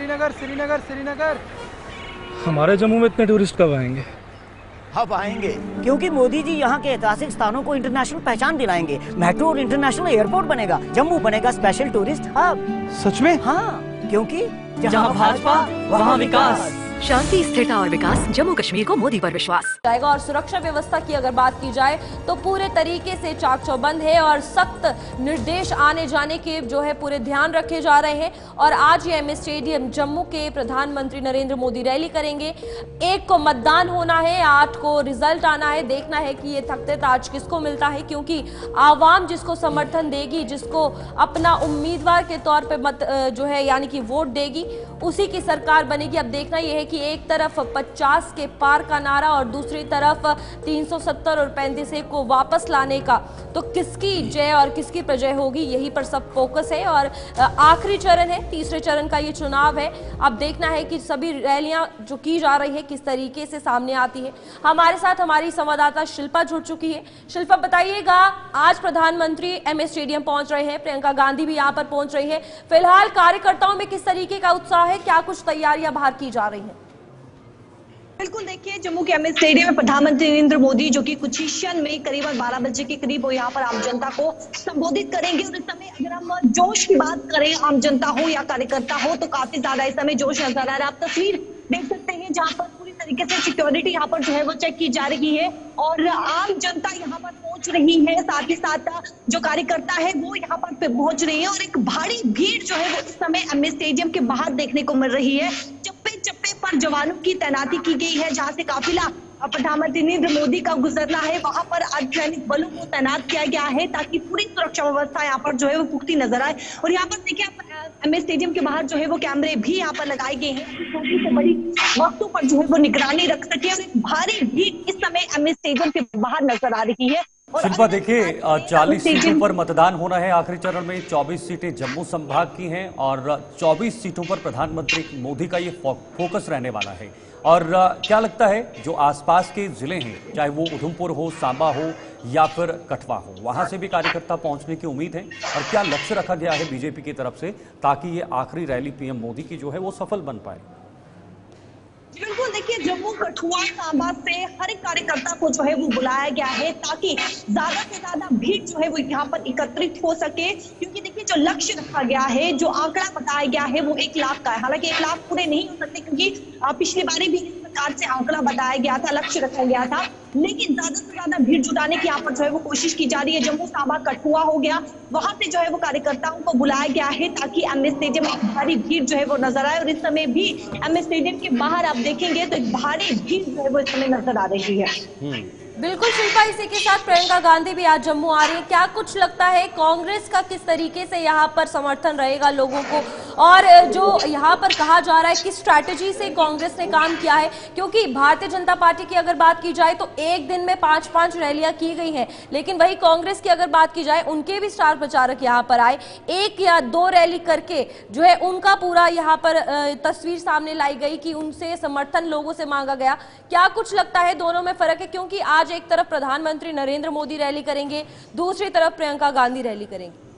श्रीनगर श्रीनगर श्रीनगर। हमारे जम्मू में इतने टूरिस्ट कब आएंगे? अब आएंगे, क्योंकि मोदी जी यहाँ के ऐतिहासिक स्थानों को इंटरनेशनल पहचान दिलाएंगे। मेट्रो और इंटरनेशनल एयरपोर्ट बनेगा, जम्मू बनेगा स्पेशल टूरिस्ट हब। सच में? हाँ, क्योंकि जहाँ भाजपा वहाँ विकास। शांति, स्थिरता और विकास, जम्मू कश्मीर को मोदी पर विश्वास जाएगा। और सुरक्षा व्यवस्था की अगर बात की जाए तो पूरे तरीके से चाक चौबंद है और सख्त निर्देश आने जाने के जो है पूरे ध्यान रखे जा रहे हैं। और आज ये एमए स्टेडियम जम्मू के प्रधानमंत्री नरेंद्र मोदी रैली करेंगे। 1 को मतदान होना है, 8 को रिजल्ट आना है। देखना है कि ये तख्ते ताज किसको मिलता है, क्योंकि आवाम जिसको समर्थन देगी, जिसको अपना उम्मीदवार के तौर पर मत जो है यानी कि वोट देगी, उसी की सरकार बनेगी। अब देखना यह है कि एक तरफ 50 के पार का नारा और दूसरी तरफ 370 और 35 को वापस लाने का, तो किसकी जय और किसकी प्रजय होगी, यही पर सब फोकस है। और आखिरी चरण है, तीसरे चरण का ये चुनाव है। अब देखना है कि सभी रैलियां जो की जा रही है किस तरीके से सामने आती है। हमारे साथ हमारी संवाददाता शिल्पा जुड़ चुकी है। शिल्पा, बताइएगा, आज प्रधानमंत्री एमए स्टेडियम पहुंच रहे हैं, प्रियंका गांधी भी यहां पर पहुंच रही है। फिलहाल कार्यकर्ताओं में किस तरीके का उत्साह है, क्या कुछ तैयारियां बाहर की जा रही हैं? बिल्कुल, देखिए जम्मू के एमए स्टेडियम में प्रधानमंत्री नरेंद्र मोदी जो कि कुछ ही क्षण में करीबन 12 बजे के करीब वो यहाँ पर आम जनता को संबोधित करेंगे। और इस समय अगर हम जोश की बात करें, आम जनता हो या कार्यकर्ता हो, तो काफी ज्यादा इस समय जोश नजर आ रहा है। आप तस्वीर देख सकते हैं जहाँ पर पूरी तरीके से सिक्योरिटी यहाँ पर जो है वो चेक की जा रही है और आम जनता यहाँ पर पहुंच रही है। साथ ही साथ जो कार्यकर्ता है वो यहाँ पर पहुंच रही है और एक भारी भीड़ जो है वो इस समय एमए स्टेडियम के बाहर देखने को मिल रही है। चप्पे चप्पे पर जवानों की तैनाती की गई है, जहां से काफिला प्रधानमंत्री नरेंद्र मोदी का गुजरना है वहां पर अर्धसैनिक बलों को तैनात किया गया है ताकि पूरी सुरक्षा व्यवस्था यहाँ पर जो है वो पुख्ती नजर आए। और यहाँ पर देखिए आप एमए स्टेडियम के बाहर जो है वो कैमरे भी यहाँ पर लगाए गए हैं, छोटी से बड़ी वक्तों पर जो है वो निगरानी रख सके। और एक भारी भीड़ इस समय एमए स्टेडियम के बाहर नजर आ रही है। शिल्पा, देखिए 40 सीटों पर मतदान होना है आखिरी चरण में। 24 सीटें जम्मू संभाग की हैं और 24 सीटों पर प्रधानमंत्री मोदी का ये फोकस रहने वाला है। और क्या लगता है जो आसपास के जिले हैं, चाहे वो उधमपुर हो, सांबा हो या फिर कठवा हो, वहां से भी कार्यकर्ता पहुंचने की उम्मीद है? और क्या लक्ष्य रखा गया है बीजेपी की तरफ से ताकि ये आखिरी रैली पीएम मोदी की जो है वो सफल बन पाए? बिल्कुल, देखिए जम्मू कठुआ सांबा से हर एक कार्यकर्ता को जो है वो बुलाया गया है ताकि ज्यादा से ज्यादा भीड़ जो है वो यहाँ पर एकत्रित हो सके। क्योंकि देखिए जो लक्ष्य रखा गया है, जो आंकड़ा बताया गया है वो 1 लाख का है। हालांकि 1 लाख पूरे नहीं हो सकते क्योंकि पिछली बारी भी इस प्रकार से आंकड़ा बताया गया था, लक्ष्य रखा गया था, लेकिन ज्यादा से ज्यादा भीड़ जुटाने की यहाँ पर जो है वो कोशिश की जा रही है। जम्मू सांबा कठुआ हो गया, वहां से जो है वो कार्यकर्ताओं को बुलाया गया है ताकि एमए स्टेडियम में भारी भीड़ जो है वो नजर आए। और इस समय भी एमए स्टेडियम के बाहर आप देखेंगे तो एक भारी भीड़ जो है वो इस समय नजर आ रही है। बिल्कुल शिल्पा, इसी के साथ प्रियंका गांधी भी आज जम्मू आ रही है। क्या कुछ लगता है कांग्रेस का किस तरीके से यहाँ पर समर्थन रहेगा लोगों को, और जो यहाँ पर कहा जा रहा है किस स्ट्रैटेजी से कांग्रेस ने काम किया है? क्योंकि भारतीय जनता पार्टी की अगर बात की जाए तो एक दिन में 5-5 रैलियां की गई हैं, लेकिन वही कांग्रेस की अगर बात की जाए उनके भी स्टार प्रचारक यहाँ पर आए, 1 या 2 रैली करके जो है उनका पूरा यहाँ पर तस्वीर सामने लाई गई कि उनसे समर्थन लोगों से मांगा गया। क्या कुछ लगता है दोनों में फर्क है? क्योंकि आज एक तरफ प्रधानमंत्री नरेंद्र मोदी रैली करेंगे, दूसरी तरफ प्रियंका गांधी रैली करेंगी।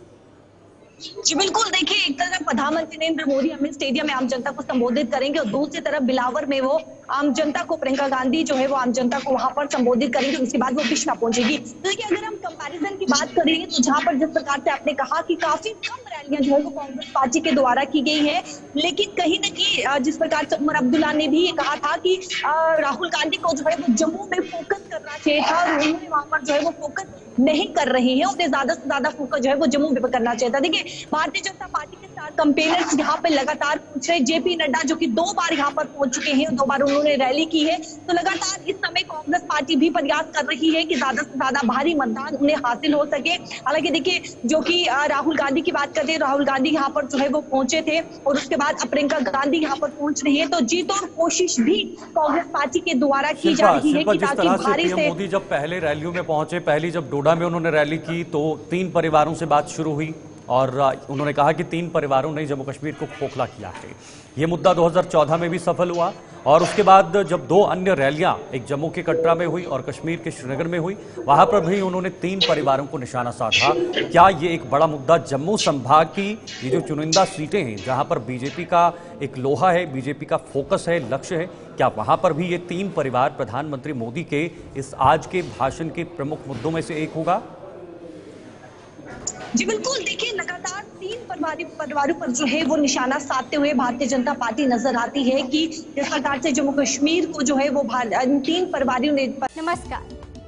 जी बिल्कुल, देखिए एक तरफ प्रधानमंत्री नरेंद्र मोदी एमए स्टेडियम में आम जनता को संबोधित करेंगे और दूसरी तरफ बिलावर में वो आम जनता को, प्रियंका गांधी जो है वो आम जनता को वहां पर संबोधित करेंगे। उसके बाद वो बिश्ना पहुंचेगी। तो देखिए अगर हम कंपैरिजन की बात करेंगे तो जहां पर जिस प्रकार से आपने कहा कि काफी कम रैलियां जो है वो कांग्रेस पार्टी के द्वारा की गई है, लेकिन कहीं न कहीं जिस प्रकार से उमर अब्दुल्ला ने भी ये कहा था कि राहुल गांधी को जो है वो जम्मू में फोकस करना चाहिए था और उन्होंने वहां पर जो है वो फोकस नहीं कर रही है, उन्हें ज्यादा से ज्यादा फोकस जो है वो जम्मू में करना चाहिए था। देखिए भारतीय जनता पार्टी के स्टार कैंपेनर्स यहाँ पे लगातार पहुंच रहे। जेपी नड्डा जो कि 2 बार यहाँ पर पहुंच चुके हैं, 2 बार उन्होंने रैली की है। तो लगातार इस समय कांग्रेस पार्टी भी प्रयास कर रही है कि ज्यादा से ज्यादा भारी मतदान उन्हें हासिल हो सके। हालांकि देखिए जो कि राहुल गांधी की बात करते हैं, राहुल गांधी यहाँ पर जो है वो पहुंचे थे और उसके बाद प्रियंका गांधी यहाँ पर पहुंच रही है। तो जीत और कोशिश भी कांग्रेस पार्टी के द्वारा की जा रही है कि ताकि भारी से मोदी जब पहले रैलियों में पहुंचे, पहली जब डोडा में उन्होंने रैली की तो 3 परिवारों से बात शुरू हुई, और उन्होंने कहा कि 3 परिवारों ने जम्मू कश्मीर को खोखला किया है। ये मुद्दा 2014 में भी सफल हुआ और उसके बाद जब 2 अन्य रैलियां, एक जम्मू के कटरा में हुई और कश्मीर के श्रीनगर में हुई, वहां पर भी उन्होंने 3 परिवारों को निशाना साधा। क्या ये एक बड़ा मुद्दा जम्मू संभाग की ये जो चुनिंदा सीटें हैं जहां पर बीजेपी का एक लोहा है, बीजेपी का फोकस है, लक्ष्य है, क्या वहां पर भी ये 3 परिवार प्रधानमंत्री मोदी के इस आज के भाषण के प्रमुख मुद्दों में से एक होगा? जी बिल्कुल, देखिए लगातार 3 परिवारों पर जो है वो निशाना साधते हुए भारतीय जनता पार्टी नजर आती है कि जिस प्रकार से जम्मू कश्मीर को जो है वो 3 परिवारों ने। नमस्कार,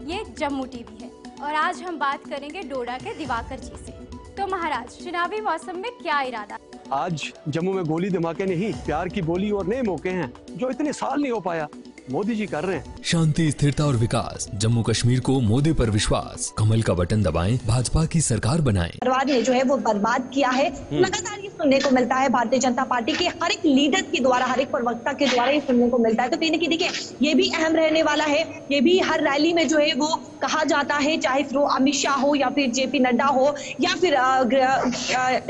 ये जम्मू टीवी है और आज हम बात करेंगे डोडा के दिवाकर जी से। तो महाराज, चुनावी मौसम में क्या इरादा? आज जम्मू में गोली धमाके नहीं, प्यार की बोली और नए मौके हैं जो इतने साल नहीं हो पाया, मोदी जी कर रहे हैं। शांति, स्थिरता और विकास, जम्मू कश्मीर को मोदी पर विश्वास। कमल का बटन दबाएं, भाजपा की सरकार बनाएं। परिवार ने जो है वो बर्बाद किया है। लगातार ये सुनने को मिलता है भारतीय जनता पार्टी के हर एक लीडर के द्वारा, हर एक प्रवक्ता के द्वारा ये सुनने को मिलता है। तो कहीं ना कहीं देखिए ये भी अहम रहने वाला है। ये भी हर रैली में जो है वो कहा जाता है, चाहे फिर अमित शाह हो या फिर JP नड्डा हो या फिर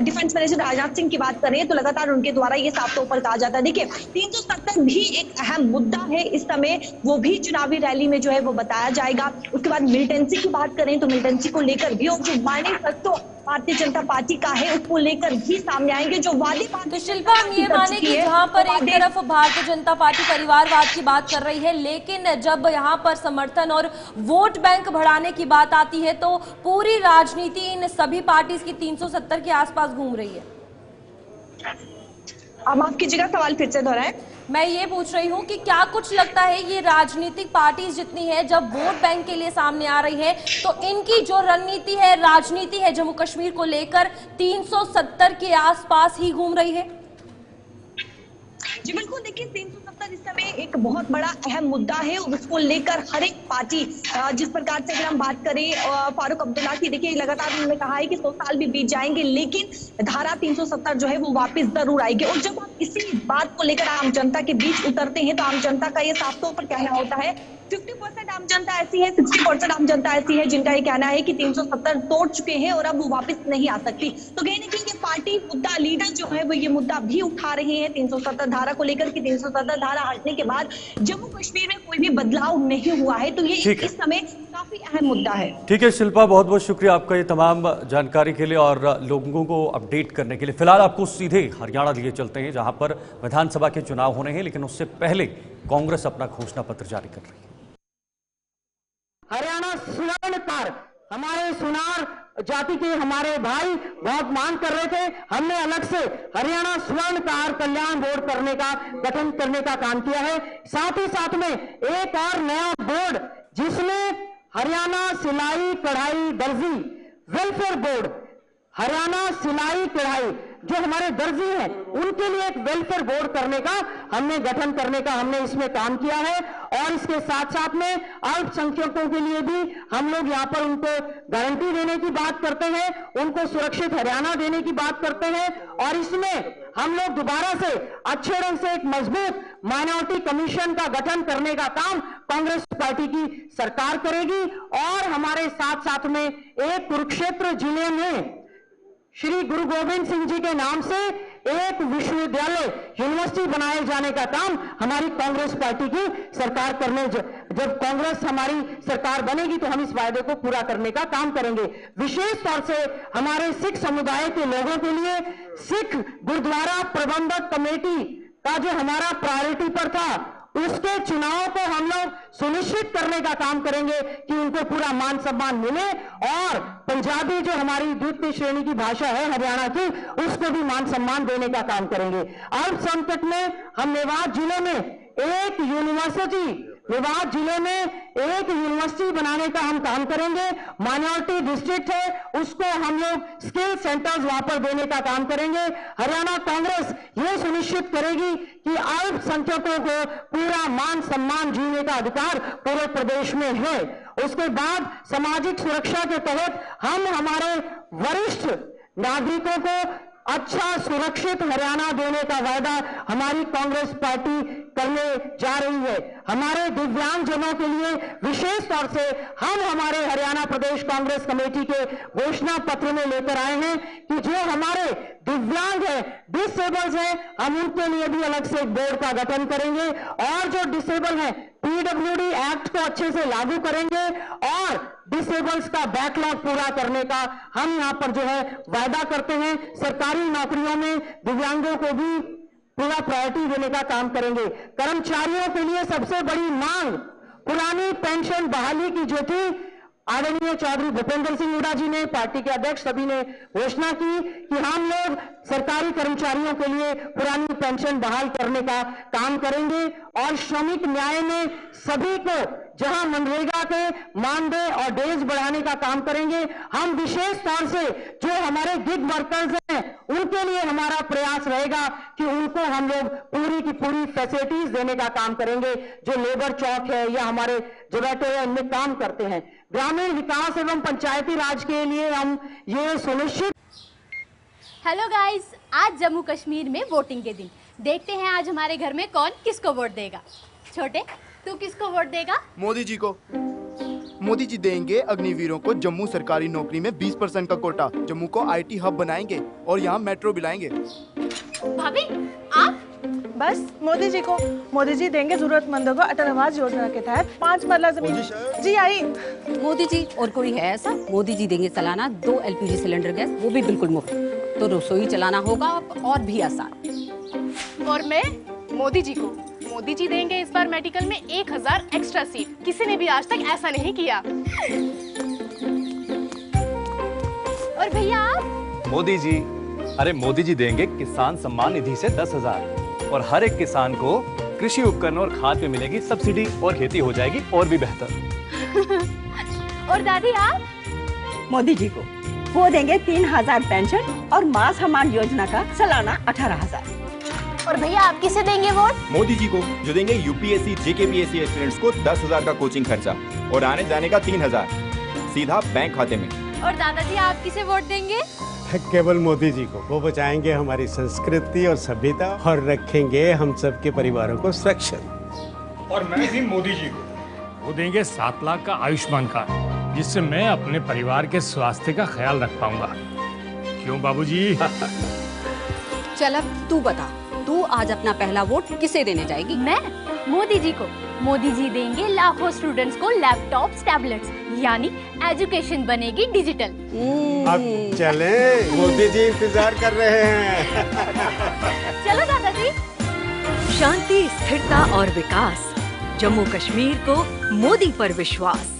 डिफेंस मिनिस्टर राजनाथ सिंह की बात करें तो लगातार उनके द्वारा ये साफ तौर पर कहा जाता है। देखिए 370 भी एक अहम मुद्दा है इस समय, वो भी चुनावी रैली में जो है वो बताया जाएगा। उसके बाद मिलिटेंसी की बात करें तो मिलिटेंसी को लेकर भी और जो मैनिफेस्टो भारतीय जनता पार्टी का है उसको लेकर भी सामने आएंगे जो वादे। तो शिल्पा, हम ये माने कि जहां पर एक तरफ भारतीय जनता पार्टी परिवारवाद की बात कर रही है, लेकिन जब यहां पर समर्थन और वोट बैंक बढ़ाने की बात आती है तो पूरी राजनीति इन सभी पार्टीज की 370 के आसपास घूम रही है। आप माफ कीजिएगा, सवाल फिर से दोहराएं। मैं ये पूछ रही हूँ कि क्या कुछ लगता है ये राजनीतिक पार्टीज जितनी है जब वोट बैंक के लिए सामने आ रही है तो इनकी जो रणनीति है, राजनीति है जम्मू कश्मीर को लेकर 370 के आसपास ही घूम रही है? जी बिल्कुल, देखिए 370 इस समय एक बहुत बड़ा अहम मुद्दा है और उसको लेकर हर एक पार्टी, जिस प्रकार से अगर हम बात करें फारूक अब्दुल्ला की, देखिए लगातार उन्होंने कहा है कि 100 साल भी बीत जाएंगे लेकिन धारा 370 जो है वो वापस जरूर आएगी। और जब आप इसी बात को लेकर आम जनता के बीच उतरते हैं तो आम जनता का ये साफ तौर पर कहना होता है 50% आम जनता ऐसी है, 60% आम जनता ऐसी है जिनका ये कहना है कि 370 तोड़ चुके हैं और अब वो वापस नहीं आ सकती। तो कहीं ना कहीं ये पार्टी मुद्दा, लीडर जो है वो ये मुद्दा भी उठा रहे हैं 370 धारा को लेकर कि 370 धारा हटने के बाद जम्मू कश्मीर में कोई भी बदलाव नहीं हुआ है। तो ये इस समय काफी अहम मुद्दा है। ठीक है शिल्पा, बहुत बहुत शुक्रिया आपका ये तमाम जानकारी के लिए और लोगों को अपडेट करने के लिए। फिलहाल आपको सीधे हरियाणा लिए चलते हैं जहां पर विधानसभा के चुनाव होने हैं, लेकिन उससे पहले कांग्रेस अपना घोषणा पत्र जारी कर रही है। हरियाणा सुवर्ण कार, हमारे सुनार जाति के हमारे भाई बहुत मांग कर रहे थे। हमने अलग से हरियाणा स्वर्ण कार कल्याण बोर्ड करने का गठन करने का काम किया है। साथ ही साथ में एक और नया बोर्ड जिसमें हरियाणा सिलाई कढ़ाई दर्जी वेलफेयर बोर्ड, हरियाणा सिलाई कढ़ाई जो हमारे दर्जी हैं उनके लिए एक वेलफेयर बोर्ड करने का हमने गठन करने का हमने इसमें काम किया है। और इसके साथ साथ में अल्पसंख्यकों के लिए भी हम लोग यहाँ पर उनको गारंटी देने की बात करते हैं, उनको सुरक्षित हरियाणा देने की बात करते हैं। और इसमें हम लोग दोबारा से अच्छे ढंग से एक मजबूत माइनॉरिटी कमीशन का गठन करने का काम कांग्रेस पार्टी की सरकार करेगी। और हमारे साथ साथ में एक कुरुक्षेत्र जिले में श्री गुरु गोविंद सिंह जी के नाम से एक विश्वविद्यालय, यूनिवर्सिटी बनाए जाने का काम हमारी कांग्रेस पार्टी की सरकार करने, जब कांग्रेस हमारी सरकार बनेगी तो हम इस वायदे को पूरा करने का काम करेंगे। विशेष तौर से हमारे सिख समुदाय के लोगों के लिए सिख गुरुद्वारा प्रबंधक कमेटी का जो हमारा प्रायोरिटी पर था उसके चुनाव को हम लोग सुनिश्चित करने का काम करेंगे कि उनको पूरा मान सम्मान मिले। और पंजाबी जो हमारी द्वितीय श्रेणी की भाषा है हरियाणा की, उसको भी मान सम्मान देने का काम करेंगे। अल्पसंख्यक में हम मेवात जिले में एक यूनिवर्सिटी बनाने का हम काम करेंगे। माइनॉरिटी डिस्ट्रिक्ट है उसको हम लोग स्किल सेंटर्स वहां पर देने का काम करेंगे। हरियाणा कांग्रेस ये सुनिश्चित करेगी कि अल्पसंख्यकों को पूरा मान सम्मान जीने का अधिकार पूरे प्रदेश में है। उसके बाद सामाजिक सुरक्षा के तहत हम हमारे वरिष्ठ नागरिकों को अच्छा सुरक्षित हरियाणा देने का वायदा हमारी कांग्रेस पार्टी करने जा रही है। हमारे दिव्यांगजनों के लिए विशेष तौर से हम हमारे हरियाणा प्रदेश कांग्रेस कमेटी के घोषणा पत्र में लेकर आए हैं कि जो हमारे दिव्यांग है, डिसेबल्स है, हम उनके लिए भी अलग से एक बोर्ड का गठन करेंगे और जो डिसेबल है पीडब्ल्यूडी एक्ट को अच्छे से लागू करेंगे और डिसेबल्स का बैकलॉग पूरा करने का हम यहाँ पर जो है वायदा करते हैं। सरकारी नौकरियों में दिव्यांगों को भी पूरा प्रायोरिटी देने का काम करेंगे। कर्मचारियों के लिए सबसे बड़ी मांग पुरानी पेंशन बहाली की जो थी, आदरणीय चौधरी भूपेंद्र सिंह हुड्डा जी ने, पार्टी के अध्यक्ष सभी ने घोषणा की कि हम लोग सरकारी कर्मचारियों के लिए पुरानी पेंशन बहाल करने का काम करेंगे और श्रमिक न्याय में सभी को जहां मनरेगा के मानदेय और डेज बढ़ाने का काम करेंगे। हम विशेष तौर से जो हमारे गिग वर्कर्स हैं उनके लिए हमारा प्रयास रहेगा कि उनको हम लोग पूरी की पूरी फैसिलिटीज देने का काम करेंगे। जो लेबर चौक है या हमारे जोमेटो है, इनमें काम करते हैं। ग्रामीण विकास एवं पंचायती राज के लिए हम ये सुनिश्चित। हेलो गाइस, आज जम्मू कश्मीर में वोटिंग के दिन। देखते हैं आज हमारे घर में कौन किसको वोट देगा। छोटे, तू किसको वोट देगा? मोदी जी को। मोदी जी देंगे अग्निवीरों को जम्मू सरकारी नौकरी में 20% का कोटा। जम्मू को आईटी हब बनाएंगे और यहाँ मेट्रो भी लाएंगे। भाभी, आप? बस मोदी जी को। मोदी जी देंगे जरूरतमंदों को अटल आवास योजना के तहत 5 मरला जमीन। जी आई। मोदी जी और कोई है ऐसा? मोदी जी देंगे सालाना 2 LPG सिलेंडर गैस, वो भी बिल्कुल मुफ्त। तो रसोई चलाना होगा और भी आसान। और मैं मोदी जी को। मोदी जी देंगे इस बार मेडिकल में 1000 एक्स्ट्रा सीट। किसी ने भी आज तक ऐसा नहीं किया। और भैया आप? मोदी जी। अरे मोदी जी देंगे किसान सम्मान निधि से 10,000 और हर एक किसान को कृषि उपकरण और खाद पे मिलेगी सब्सिडी और खेती हो जाएगी और भी बेहतर। और दादी आप? मोदी जी को। वो देंगे 3000 पेंशन और मां सम्मान योजना का सालाना 18,000। और भैया आप किसे देंगे वोट? मोदी जी को, जो देंगे यूपीएससी JKPSC एस्पिरेंट्स को 10,000 का कोचिंग खर्चा और आने जाने का 3,000 सीधा बैंक खाते में। और दादाजी आप किसे वोट देंगे? केवल मोदी जी को। वो बचाएंगे हमारी संस्कृति और सभ्यता और रखेंगे हम सबके परिवारों को सुरक्षित। और मैं भी मोदी जी को। वो देंगे 7 लाख का आयुष्मान कार्ड, जिससे मैं अपने परिवार के स्वास्थ्य का ख्याल रख पाऊंगा। क्यों बाबूजी? चल अब तू बता, तू आज अपना पहला वोट किसे देने जाएगी? मैं मोदी जी को। मोदी जी देंगे लाखों स्टूडेंट्स को लैपटॉप्स, टैबलेट्स, यानी एजुकेशन बनेगी डिजिटल। अब चलें, मोदी जी इंतजार कर रहे हैं। चलो दादाजी। शांति, स्थिरता और विकास, जम्मू कश्मीर को मोदी पर विश्वास।